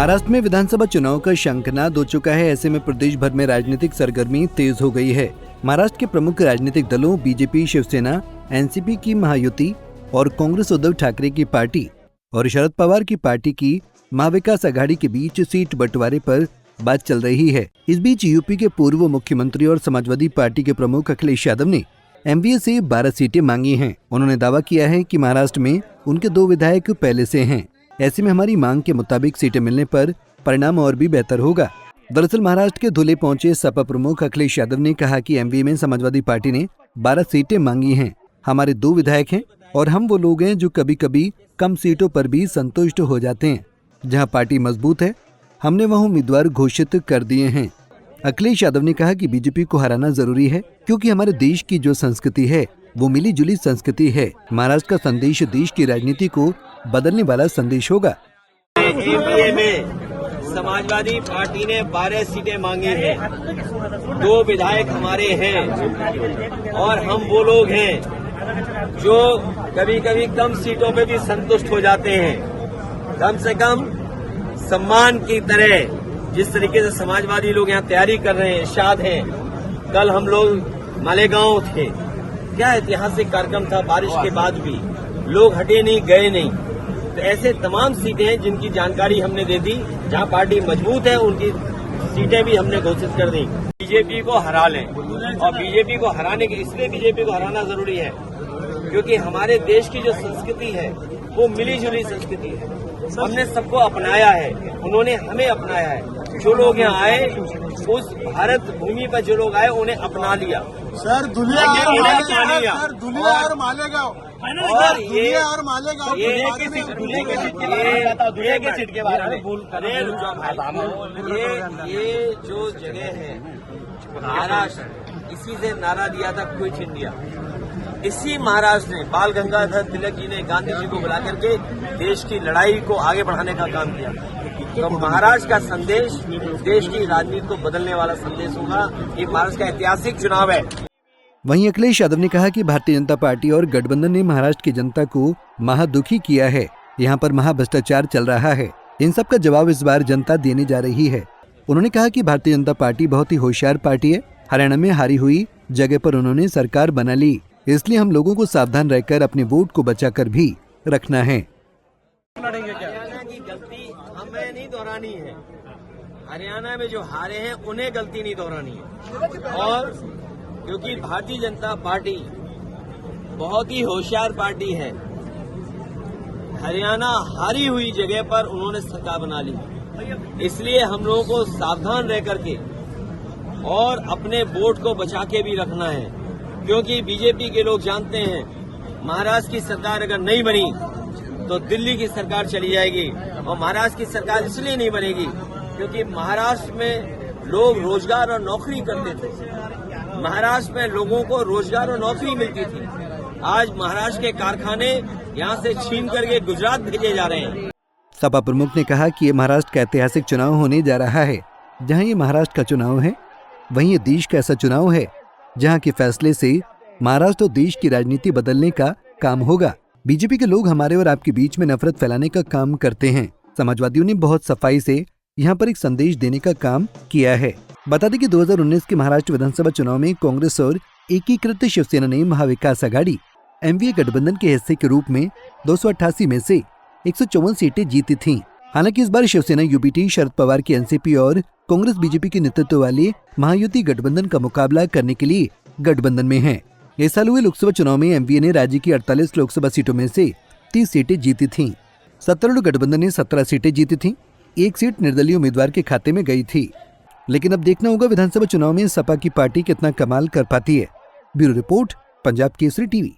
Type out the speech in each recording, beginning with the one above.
महाराष्ट्र में विधानसभा चुनाव का शंखनाद हो चुका है। ऐसे में प्रदेश भर में राजनीतिक सरगर्मी तेज हो गई है। महाराष्ट्र के प्रमुख राजनीतिक दलों बीजेपी, शिवसेना, एनसीपी की महायुति और कांग्रेस उद्धव ठाकरे की पार्टी और शरद पवार की पार्टी की महाविकास आघाड़ी के बीच सीट बंटवारे पर बात चल रही है। इस बीच यूपी के पूर्व मुख्यमंत्री और समाजवादी पार्टी के प्रमुख अखिलेश यादव ने एमवीए से 12 सीटें मांगी हैं। उन्होंने दावा किया है कि महाराष्ट्र में उनके 2 विधायक पहले से हैं। ऐसे में हमारी मांग के मुताबिक सीटें मिलने पर परिणाम और भी बेहतर होगा। दरअसल महाराष्ट्र के धुले पहुंचे सपा प्रमुख अखिलेश यादव ने कहा कि एमवीए में समाजवादी पार्टी ने 12 सीटें मांगी हैं। हमारे 2 विधायक हैं और हम वो लोग हैं जो कभी कभी कम सीटों पर भी संतुष्ट हो जाते हैं। जहां पार्टी मजबूत है, हमने वहां उम्मीदवार घोषित कर दिए हैं। अखिलेश यादव ने कहा कि बीजेपी को हराना जरूरी है क्योंकि हमारे देश की जो संस्कृति है वो मिली जुली संस्कृति है। महाराष्ट्र का संदेश देश की राजनीति को बदलने वाला संदेश होगा। एमवीए में समाजवादी पार्टी ने 12 सीटें मांगी हैं। 2 विधायक हमारे हैं और हम वो लोग हैं जो कभी कभी कम सीटों पे भी संतुष्ट हो जाते हैं। कम से कम सम्मान की तरह जिस तरीके से समाजवादी लोग यहाँ तैयारी कर रहे हैं, शाद हैं। कल हम लोग मालेगांव थे, क्या ऐतिहासिक कार्यक्रम था। बारिश के बाद भी लोग हटे नहीं, गए नहीं। तो ऐसे तमाम सीटें हैं जिनकी जानकारी हमने दे दी। जहां पार्टी मजबूत है उनकी सीटें भी हमने घोषित कर दी। बीजेपी को हरा लें और बीजेपी को हराने के इसलिए बीजेपी को हराना जरूरी है क्योंकि हमारे देश की जो संस्कृति है वो मिली जुली संस्कृति है। हमने सबको अपनाया है, उन्होंने हमें अपनाया है। जो लोग यहाँ आए, उस भारत भूमि पर जो लोग आए उन्हें अपना लिया। सर दुनिया और मालेगांव और ये सीट के बारे में ये जो जगह है महाराष्ट्र, इसी से नारा दिया था क्विट इंडिया। इसी महाराष्ट्र ने बाल गंगाधर तिलक जी ने गांधी जी को बुला करके देश की लड़ाई को आगे बढ़ाने का काम किया। तो महाराष्ट्र का संदेश देश की राजनीति को बदलने वाला संदेश होगा। ये महाराष्ट्र का ऐतिहासिक चुनाव है। वहीं अखिलेश यादव ने कहा कि भारतीय जनता पार्टी और गठबंधन ने महाराष्ट्र की जनता को महादुखी किया है। यहाँ पर महाभ्रष्टाचार चल रहा है। इन सब का जवाब इस बार जनता देने जा रही है। उन्होंने कहा कि भारतीय जनता पार्टी बहुत ही होशियार पार्टी है। हरियाणा में हारी हुई जगह पर उन्होंने सरकार बना ली, इसलिए हम लोगों को सावधान रहकर अपने वोट को बचाकर भी रखना है। हरियाणा की गलती हमें नहीं दोहरानी है। हरियाणा में जो हारे हैं उन्हें गलती नहीं दोहरानी है। और क्योंकि भारतीय जनता पार्टी बहुत ही होशियार पार्टी है, हरियाणा हारी हुई जगह पर उन्होंने सरकार बना ली। इसलिए हम लोगों को सावधान रह करके और अपने वोट को बचा के भी रखना है क्योंकि बीजेपी के लोग जानते हैं महाराष्ट्र की सरकार अगर नहीं बनी तो दिल्ली की सरकार चली जाएगी। और महाराष्ट्र की सरकार इसलिए नहीं बनेगी क्योंकि महाराष्ट्र में लोग रोजगार और नौकरी करते थे। महाराष्ट्र में लोगों को रोजगार और नौकरी मिलती थी। आज महाराष्ट्र के कारखाने यहाँ से छीन करके गुजरात भेजे जा रहे हैं। सपा प्रमुख ने कहा कि ये महाराष्ट्र का ऐतिहासिक चुनाव होने जा रहा है। जहाँ ये महाराष्ट्र का चुनाव है वहीं ये देश का ऐसा चुनाव है जहाँ के फैसले से महाराष्ट्र और देश की राजनीति बदलने का काम होगा। बीजेपी के लोग हमारे और आपके बीच में नफरत फैलाने का काम करते हैं। समाजवादियों ने बहुत सफाई से यहाँ पर एक संदेश देने का काम किया है। बता दें कि 2019 के महाराष्ट्र विधानसभा चुनाव में कांग्रेस और एकीकृत शिवसेना ने महाविकास आघाड़ी एमवीए गठबंधन के हिस्से के रूप में 288 में से 154 सीटें जीती थीं। हालांकि इस बार शिवसेना यूबीटी, शरद पवार की एनसीपी और कांग्रेस बीजेपी के नेतृत्व वाली महायुति गठबंधन का मुकाबला करने के लिए गठबंधन में है। इस साल हुए लोकसभा चुनाव में एमवीए ने राज्य की 48 लोकसभा सीटों में से 30 सीटें जीती थीं। सत्तारूढ़ गठबंधन ने 17 सीटें जीती थीं। 1 सीट निर्दलीय उम्मीदवार के खाते में गई थी। लेकिन अब देखना होगा विधानसभा चुनाव में सपा की पार्टी कितना कमाल कर पाती है। Bureau report, Punjab Kesari TV.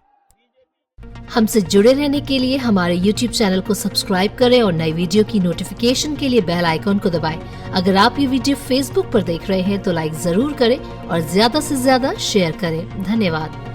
हमसे जुड़े रहने के लिए हमारे YouTube चैनल को सब्सक्राइब करें और नई वीडियो की नोटिफिकेशन के लिए बेल आइकॉन को दबाएं। अगर आप ये वीडियो Facebook पर देख रहे हैं तो लाइक जरूर करें और ज्यादा से ज्यादा शेयर करें। धन्यवाद।